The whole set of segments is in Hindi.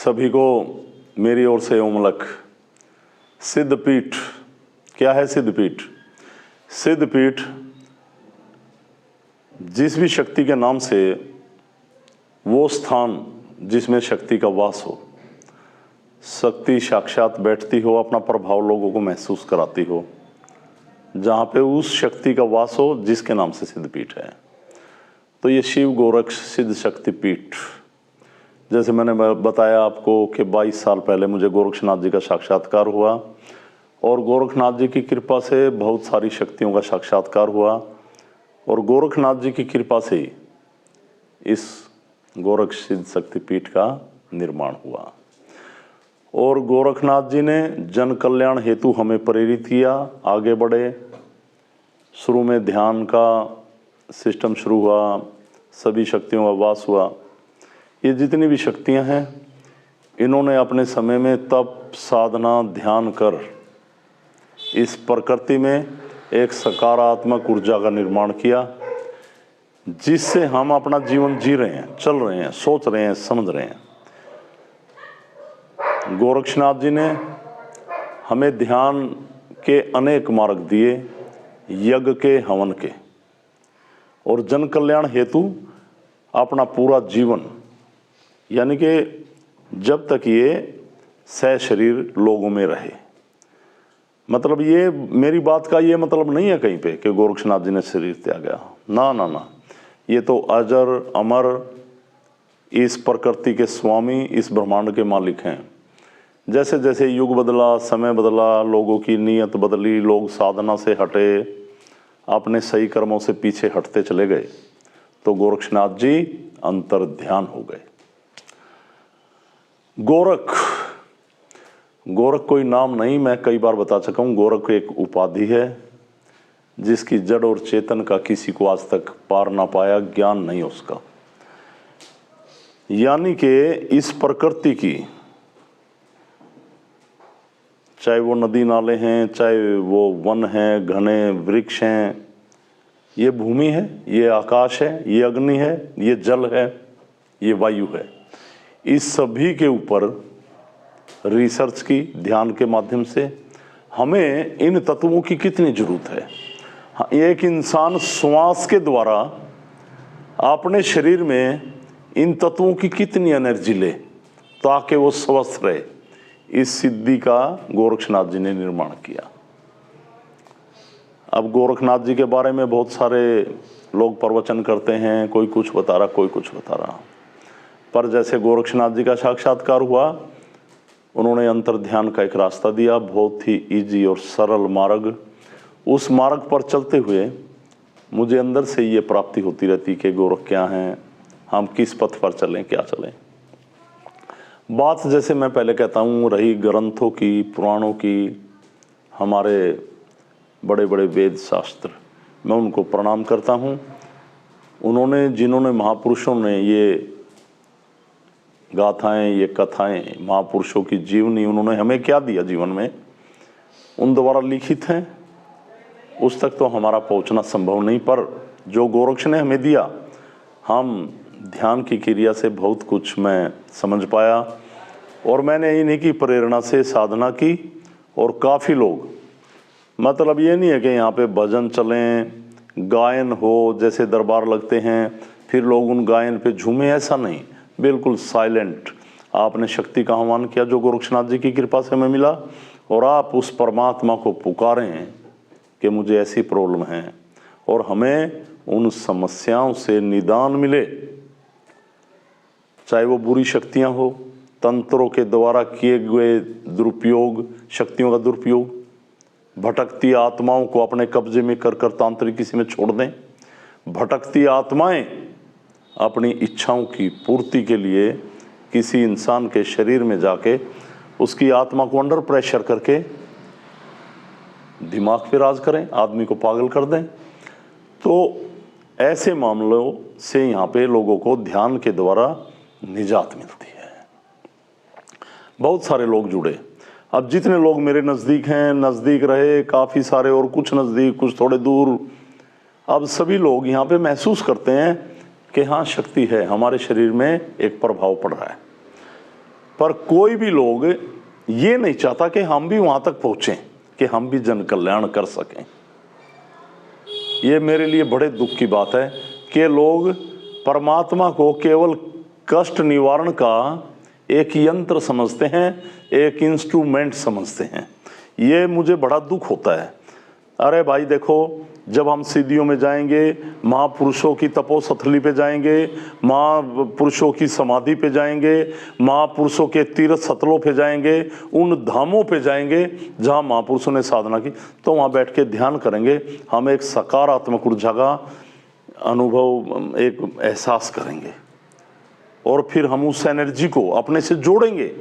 सभी को मेरी ओर से ओमलक। सिद्धपीठ क्या है? सिद्धपीठ, सिद्धपीठ जिस भी शक्ति के नाम से वो स्थान जिसमें शक्ति का वास हो, शक्ति साक्षात बैठती हो, अपना प्रभाव लोगों को महसूस कराती हो, जहाँ पे उस शक्ति का वास हो जिसके नाम से सिद्धपीठ है। तो ये शिव गोरक्ष सिद्ध शक्ति पीठ, जैसे मैंने बताया आपको कि 22 साल पहले मुझे गोरक्षनाथ जी का साक्षात्कार हुआ और गोरखनाथ जी की कृपा से बहुत सारी शक्तियों का साक्षात्कार हुआ और गोरखनाथ जी की कृपा से ही इस गोरक्ष सिद्ध शक्ति पीठ का निर्माण हुआ। और गोरखनाथ जी ने जन कल्याण हेतु हमें प्रेरित किया, आगे बढ़े। शुरू में ध्यान का सिस्टम शुरू हुआ, सभी शक्तियों का वास हुआ। ये जितनी भी शक्तियां हैं, इन्होंने अपने समय में तप साधना ध्यान कर इस प्रकृति में एक सकारात्मक ऊर्जा का निर्माण किया, जिससे हम अपना जीवन जी रहे हैं, चल रहे हैं, सोच रहे हैं, समझ रहे हैं। गोरक्षनाथ जी ने हमें ध्यान के अनेक मार्ग दिए, यज्ञ के, हवन के, और जन कल्याण हेतु अपना पूरा जीवन, यानी कि जब तक ये सशरीर लोगों में रहे। मतलब ये मेरी बात का ये मतलब नहीं है कहीं पे कि गोरक्षनाथ जी ने शरीर त्यागा, ना ना ना। ये तो अजर अमर इस प्रकृति के स्वामी, इस ब्रह्मांड के मालिक हैं। जैसे जैसे युग बदला, समय बदला, लोगों की नीयत बदली, लोग साधना से हटे, अपने सही कर्मों से पीछे हटते चले गए, तो गोरक्षनाथ जी अंतर ध्यान हो गए। गोरख, गोरख कोई नाम नहीं, मैं कई बार बता चुका हूं। गोरख एक उपाधि है जिसकी जड़ और चेतन का किसी को आज तक पार ना पाया, ज्ञान नहीं उसका। यानी कि इस प्रकृति की, चाहे वो नदी नाले हैं, चाहे वो वन हैं, घने वृक्ष हैं, ये भूमि है, ये आकाश है, ये अग्नि है, ये जल है, ये वायु है, इस सभी के ऊपर रिसर्च की, ध्यान के माध्यम से हमें इन तत्वों की कितनी जरूरत है। हाँ, एक इंसान श्वास के द्वारा अपने शरीर में इन तत्वों की कितनी एनर्जी ले ताकि वो स्वस्थ रहे, इस सिद्धि का गोरक्षनाथ जी ने निर्माण किया। अब गोरखनाथ जी के बारे में बहुत सारे लोग प्रवचन करते हैं, कोई कुछ बता रहा, कोई कुछ बता रहा, पर जैसे गोरक्षनाथ जी का साक्षात्कार हुआ, उन्होंने अंतर ध्यान का एक रास्ता दिया, बहुत ही इजी और सरल मार्ग। उस मार्ग पर चलते हुए मुझे अंदर से ये प्राप्ति होती रहती कि गोरख क्या हैं, हम किस पथ पर चलें, क्या चलें। बात जैसे मैं पहले कहता हूँ रही ग्रंथों की, पुराणों की, हमारे बड़े बड़े वेद शास्त्र, मैं उनको प्रणाम करता हूँ। उन्होंने, जिन्होंने, महापुरुषों ने ये गाथाएं, ये कथाएं, महापुरुषों की जीवनी, उन्होंने हमें क्या दिया जीवन में, उन द्वारा लिखित हैं, उस तक तो हमारा पहुंचना संभव नहीं, पर जो गोरक्ष ने हमें दिया, हम ध्यान की क्रिया से बहुत कुछ मैं समझ पाया। और मैंने इन्हीं की प्रेरणा से साधना की और काफ़ी लोग, मतलब ये नहीं है कि यहाँ पे भजन चलें, गायन हो, जैसे दरबार लगते हैं फिर लोग उन गायन पे झूमे, ऐसा नहीं, बिल्कुल साइलेंट। आपने शक्ति का आह्वान किया जो गोरक्षनाथ जी की कृपा से हमें मिला, और आप उस परमात्मा को पुकारें कि मुझे ऐसी प्रॉब्लम है, और हमें उन समस्याओं से निदान मिले। चाहे वो बुरी शक्तियां हो, तंत्रों के द्वारा किए गए दुरुपयोग, शक्तियों का दुरुपयोग, भटकती आत्माओं को अपने कब्जे में कर कर तांत्रिक किसी में छोड़ दें। भटकती आत्माएं अपनी इच्छाओं की पूर्ति के लिए किसी इंसान के शरीर में जाके उसकी आत्मा को अंडर प्रेशर करके दिमाग पे राज करें, आदमी को पागल कर दें। तो ऐसे मामलों से यहाँ पे लोगों को ध्यान के द्वारा निजात मिलती है। बहुत सारे लोग जुड़े, अब जितने लोग मेरे नज़दीक हैं, नज़दीक रहे काफ़ी सारे, और कुछ नज़दीक, कुछ थोड़े दूर, अब सभी लोग यहाँ पे महसूस करते हैं कि हाँ, शक्ति है, हमारे शरीर में एक प्रभाव पड़ रहा है। पर कोई भी लोग ये नहीं चाहता कि हम भी वहां तक पहुंचें कि हम भी जन कल्याण कर सकें। ये मेरे लिए बड़े दुख की बात है कि लोग परमात्मा को केवल कष्ट निवारण का एक यंत्र समझते हैं, एक इंस्ट्रूमेंट समझते हैं। ये मुझे बड़ा दुख होता है। अरे भाई देखो, जब हम सिद्धियों में जाएंगे, महापुरुषों की तपोस्थली पे जाएंगे, महापुरुषों की समाधि पे जाएंगे, महापुरुषों के तीर्थ स्थलों पे जाएंगे, उन धामों पे जाएंगे जहाँ महापुरुषों ने साधना की, तो वहाँ बैठ के ध्यान करेंगे, हम एक सकारात्मक ऊर्जा का अनुभव, एक एहसास करेंगे और फिर हम उस एनर्जी को अपने से जोड़ेंगे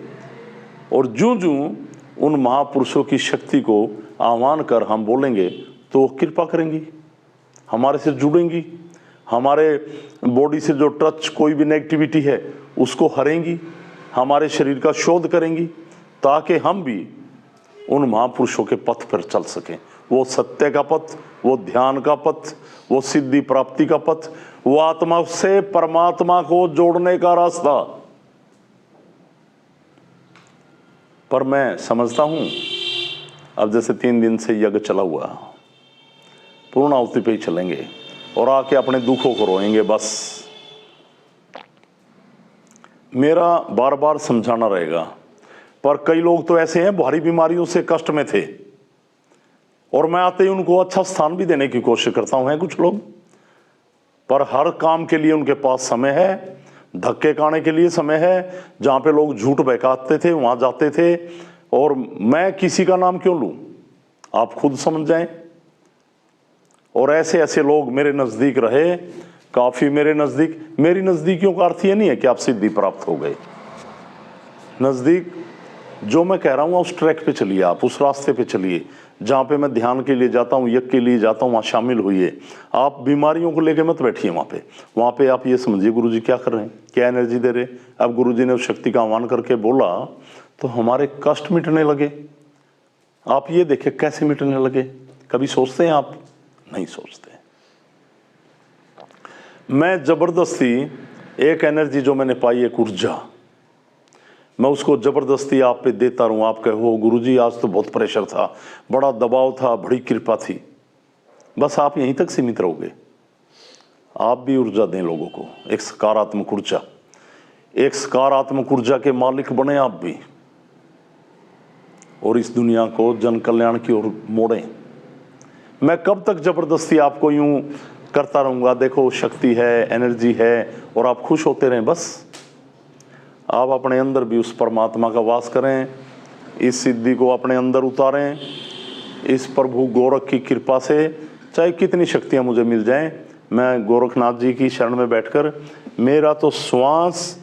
और जूं-जूं उन महापुरुषों की शक्ति को आह्वान कर हम बोलेंगे तो कृपा करेंगी, हमारे से जुड़ेंगी, हमारे बॉडी से जो टच कोई भी नेगेटिविटी है उसको हरेंगी, हमारे शरीर का शोध करेंगी, ताकि हम भी उन महापुरुषों के पथ पर चल सकें। वो सत्य का पथ, वो ध्यान का पथ, वो सिद्धि प्राप्ति का पथ, वो आत्मा से परमात्मा को जोड़ने का रास्ता। पर मैं समझता हूं, अब जैसे 3 दिन से यज्ञ चला हुआ, पूर्ण आहुति पे ही चलेंगे और आके अपने दुखों को रोएंगे बस। मेरा बार बार समझाना रहेगा, पर कई लोग तो ऐसे हैं भारी बीमारियों से कष्ट में थे और मैं आते ही उनको अच्छा स्थान भी देने की कोशिश करता हूं। है कुछ लोग, पर हर काम के लिए उनके पास समय है, धक्के खाने के लिए समय है, जहां पे लोग झूठ बहकाते थे वहां जाते थे। और मैं किसी का नाम क्यों लूं, आप खुद समझ जाएं। और ऐसे ऐसे लोग मेरे नजदीक रहे, काफी मेरे नजदीक। मेरी नजदीकियों का अर्थ ये नहीं है कि आप सिद्धि प्राप्त हो गए। नजदीक जो मैं कह रहा हूं उस ट्रैक पे चलिए, आप उस रास्ते पे चलिए जहां पे मैं ध्यान के लिए जाता हूं, यज्ञ के लिए जाता हूं, वहां शामिल होइए। आप बीमारियों को लेकर मत बैठिए वहां पे आप ये समझिए गुरुजी क्या कर रहे हैं, क्या एनर्जी दे रहे। अब गुरुजी ने उस शक्ति का आह्वान करके बोला तो हमारे कष्ट मिटने लगे। आप ये देखिए कैसे मिटने लगे। कभी सोचते हैं आप? नहीं सोचते। मैं जबरदस्ती एक एनर्जी जो मैंने पाई, एक ऊर्जा, मैं उसको जबरदस्ती आप पे देता रहूं। आप कहो गुरुजी आज तो बहुत प्रेशर था, बड़ा दबाव था, बड़ी कृपा थी, बस आप यहीं तक सीमित रहोगे। आप भी ऊर्जा दें लोगों को, एक सकारात्मक ऊर्जा, एक सकारात्मक ऊर्जा के मालिक बने आप भी, और इस दुनिया को जन कल्याण की ओर मोड़ें। मैं कब तक जबरदस्ती आपको यूं करता रहूंगा, देखो शक्ति है, एनर्जी है, और आप खुश होते रहें बस। आप अपने अंदर भी उस परमात्मा का वास करें, इस सिद्धि को अपने अंदर उतारें। इस प्रभु गोरख की कृपा से चाहे कितनी शक्तियां मुझे मिल जाएं, मैं गोरखनाथ जी की शरण में बैठकर, मेरा तो श्वास,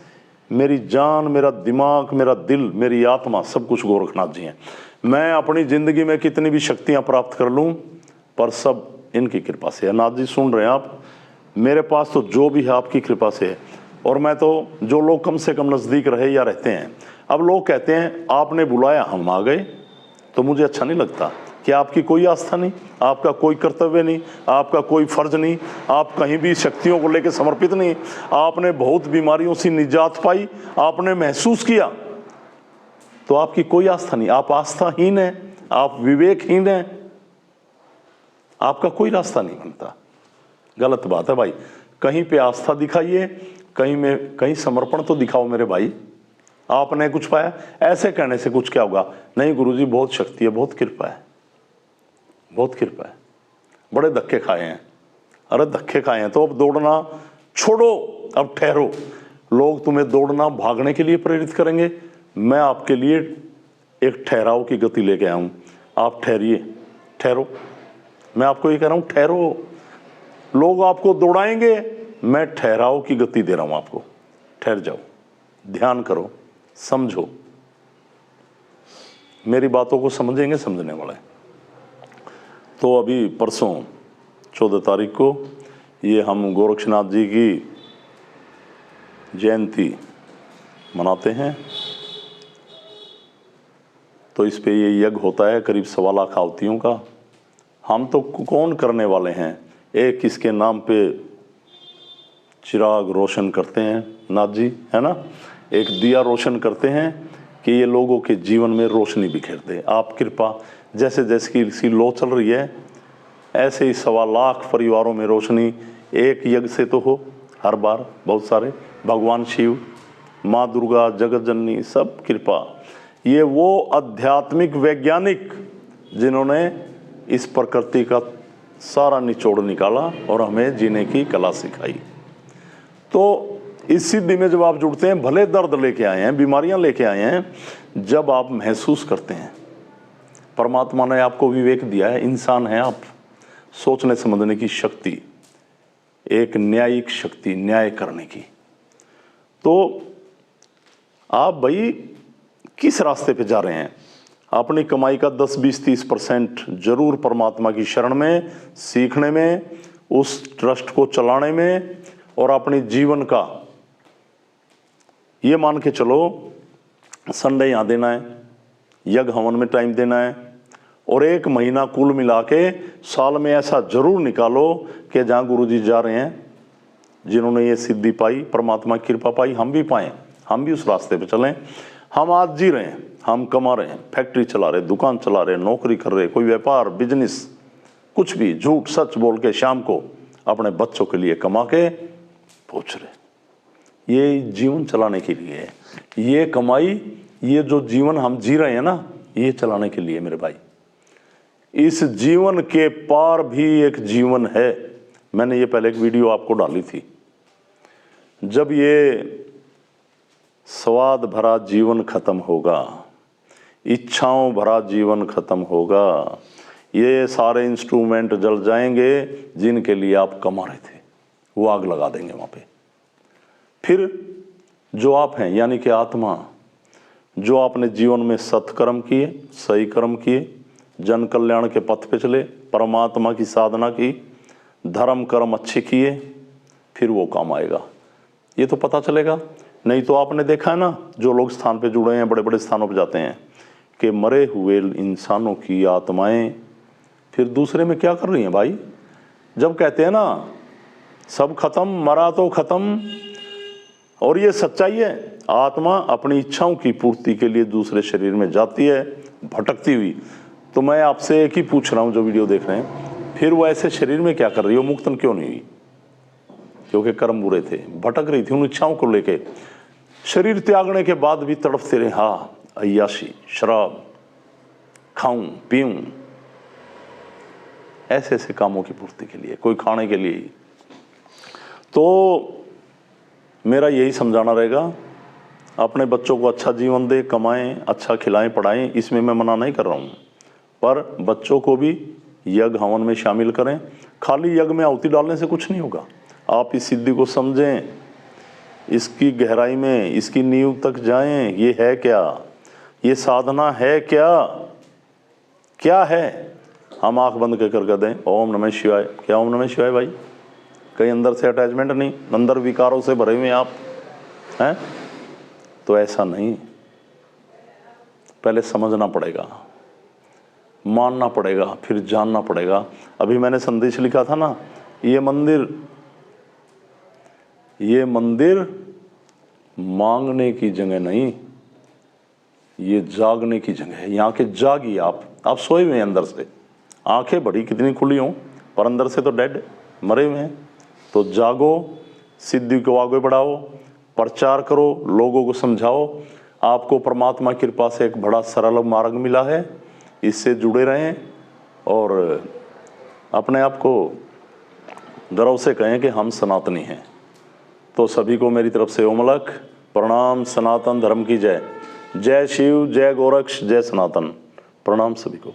मेरी जान, मेरा दिमाग, मेरा दिल, मेरी आत्मा, सब कुछ गोरखनाथ जी हैं। मैं अपनी जिंदगी में कितनी भी शक्तियां प्राप्त कर लूं, पर सब इनकी कृपा से है। नाथ जी सुन रहे हैं आप, मेरे पास तो जो भी है आपकी कृपा से है। और मैं तो, जो लोग कम से कम नज़दीक रहे या रहते हैं, अब लोग कहते हैं आपने बुलाया हम आ गए, तो मुझे अच्छा नहीं लगता कि आपकी कोई आस्था नहीं, आपका कोई कर्तव्य नहीं, आपका कोई फर्ज नहीं, आप कहीं भी शक्तियों को लेकर समर्पित नहीं। आपने बहुत बीमारियों से निजात पाई, आपने महसूस किया, तो आपकी कोई आस्था नहीं, आप आस्थाहीन हैं, आप विवेकहीन हैं, आपका कोई रास्ता नहीं बनता। गलत बात है भाई। कहीं पे आस्था दिखाइए, कहीं समर्पण तो दिखाओ मेरे भाई। आपने कुछ पाया, ऐसे कहने से कुछ क्या होगा? नहीं गुरुजी बहुत शक्ति है, बहुत कृपा है, बहुत कृपा है, बड़े धक्के खाए हैं। अरे धक्के खाए हैं तो अब दौड़ना छोड़ो, अब ठहरो। लोग तुम्हें दौड़ना, भागने के लिए प्रेरित करेंगे। मैं आपके लिए एक ठहराव की गति लेके आया हूं। आप ठहरिए, ठहरो। मैं आपको ये कह रहा हूं, ठहरो। लोग आपको दौड़ाएंगे, मैं ठहराव की गति दे रहा हूं आपको। ठहर जाओ, ध्यान करो, समझो। मेरी बातों को समझेंगे समझने वाले। तो अभी परसों 14 तारीख को ये हम गोरक्षनाथ जी की जयंती मनाते हैं। तो इस पे ये यज्ञ होता है करीब 1.25 लाख आहुतियों का। हम तो कौन करने वाले हैं, एक इसके नाम पे चिराग रोशन करते हैं नाथ जी, है ना। एक दिया रोशन करते हैं कि ये लोगों के जीवन में रोशनी बिखेरते। आप कृपा जैसे जैसे की इसकी लो चल रही है, ऐसे ही 1.25 लाख परिवारों में रोशनी एक यज्ञ से तो हो हर बार। बहुत सारे भगवान शिव, माँ दुर्गा, जगत जननी, सब कृपा। ये वो आध्यात्मिक वैज्ञानिक जिन्होंने इस प्रकृति का सारा निचोड़ निकाला और हमें जीने की कला सिखाई। तो इस सिद्धि में जब आप जुड़ते हैं, भले दर्द लेके आए हैं, बीमारियां लेके आए हैं, जब आप महसूस करते हैं परमात्मा ने आपको विवेक दिया है, इंसान है आप, सोचने समझने की शक्ति, एक न्यायिक शक्ति, न्याय करने की, तो आप भाई किस रास्ते पे जा रहे हैं? अपनी कमाई का 10, 20, 30% जरूर परमात्मा की शरण में, सीखने में, उस ट्रस्ट को चलाने में, और अपनी जीवन का ये मान के चलो संडे यहाँ देना है, यज्ञ हवन में टाइम देना है, और 1 महीना कुल मिला के साल में ऐसा जरूर निकालो कि जहाँ गुरुजी जा रहे हैं, जिन्होंने ये सिद्धि पाई, परमात्मा की कृपा पाई, हम भी पाएं, हम भी उस रास्ते पे चलें। हम आज जी रहे हैं, हम कमा रहे हैं, फैक्ट्री चला रहे, दुकान चला रहे, नौकरी कर रहे, कोई व्यापार, बिजनेस, कुछ भी झूठ सच बोल के शाम को अपने बच्चों के लिए कमा के पहुँच रहे। ये जीवन चलाने के लिए है, ये कमाई, ये जो जीवन हम जी रहे हैं ना, ये चलाने के लिए मेरे भाई। इस जीवन के पार भी एक जीवन है। मैंने ये पहले एक वीडियो आपको डाली थी। जब ये स्वाद भरा जीवन खत्म होगा, इच्छाओं भरा जीवन खत्म होगा, ये सारे इंस्ट्रूमेंट जल जाएंगे जिनके लिए आप कमा रहे थे, वो आग लगा देंगे वहाँ पे। फिर जो आप हैं यानी कि आत्मा, जो आपने जीवन में सत्कर्म किए, सही कर्म किए, जन कल्याण के पथ पे चले, परमात्मा की साधना की, धर्म कर्म अच्छे किए, फिर वो काम आएगा। ये तो पता चलेगा। नहीं तो आपने देखा है ना, जो लोग स्थान पे जुड़े हैं, बड़े बड़े स्थानों पे जाते हैं, कि मरे हुए इंसानों की आत्माएं फिर दूसरे में क्या कर रही हैं भाई? जब कहते हैं ना सब खत्म, मरा तो खत्म, और ये सच्चाई है, आत्मा अपनी इच्छाओं की पूर्ति के लिए दूसरे शरीर में जाती है भटकती हुई। तो मैं आपसे एक ही पूछ रहा हूँ जो वीडियो देख रहे हैं, फिर वो ऐसे शरीर में क्या कर रही हो? मुक्तन क्यों नहीं हुई? क्योंकि कर्म बुरे थे, भटक रही थी उन इच्छाओं को लेके। शरीर त्यागने के बाद भी तड़पते रहे, हाँ अय्याशी, शराब खाऊं पीऊं, ऐसे ऐसे कामों की पूर्ति के लिए, कोई खाने के लिए। तो मेरा यही समझाना रहेगा, अपने बच्चों को अच्छा जीवन दे, कमाएं, अच्छा खिलाएं, पढ़ाएं, इसमें मैं मना नहीं कर रहा हूँ, पर बच्चों को भी यज्ञ हवन में शामिल करें। खाली यज्ञ में आहुति डालने से कुछ नहीं होगा। आप इस सिद्धि को समझें, इसकी गहराई में, इसकी नींव तक जाएं। ये है क्या? ये साधना है क्या? क्या है? हम आंख बंद कर दें ओम नमः शिवाय। क्या ओम नमः शिवाय भाई? कहीं अंदर से अटैचमेंट नहीं, अंदर विकारों से भरे हुए आप हैं? तो ऐसा नहीं, पहले समझना पड़ेगा, मानना पड़ेगा, फिर जानना पड़ेगा। अभी मैंने संदेश लिखा था ना, ये मंदिर मांगने की जगह नहीं, ये जागने की जगह है। यहाँ के जागिए आप सोए हुए हैं अंदर से, आंखें बड़ी कितनी खुली हों, पर अंदर से तो डेड, मरे हुए हैं। तो जागो, सिद्धि को आगे बढ़ाओ, प्रचार करो, लोगों को समझाओ। आपको परमात्मा की कृपा से एक बड़ा सरल मार्ग मिला है, इससे जुड़े रहें और अपने आप को गर्व से कहें कि हम सनातनी हैं। तो सभी को मेरी तरफ से ओमलक प्रणाम। सनातन धर्म की जय। जय शिव, जय गोरक्ष, जय सनातन। प्रणाम सभी को।